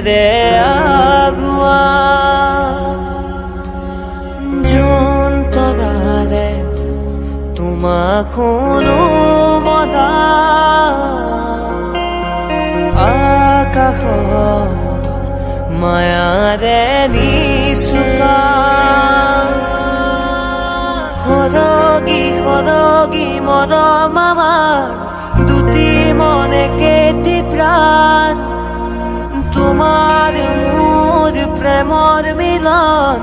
দে Água যোন তৰাৰে তোমাক শুনো মনা আকাশ মায়াৰে নিচুকা সৰগী সৰগী মৰম আমাৰ দুটি মনে কেটি প্ৰাণ তোমার মোর প্রেমর মিলন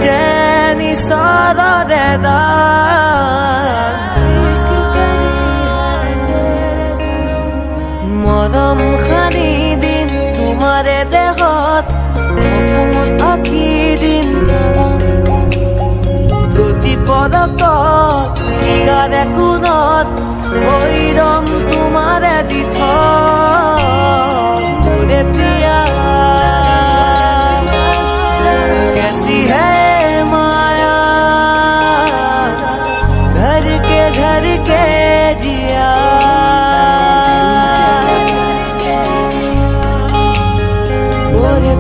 যেন সারা মরম খানি দিম তোমারে দেহত সপোন আঁকি দিম প্রতি পদকত ইয়াৰে কোণত ভৈৰম তোমাৰে দিথ মোৰে প্ৰিয়া कैसी है माया धर के जिया मोरे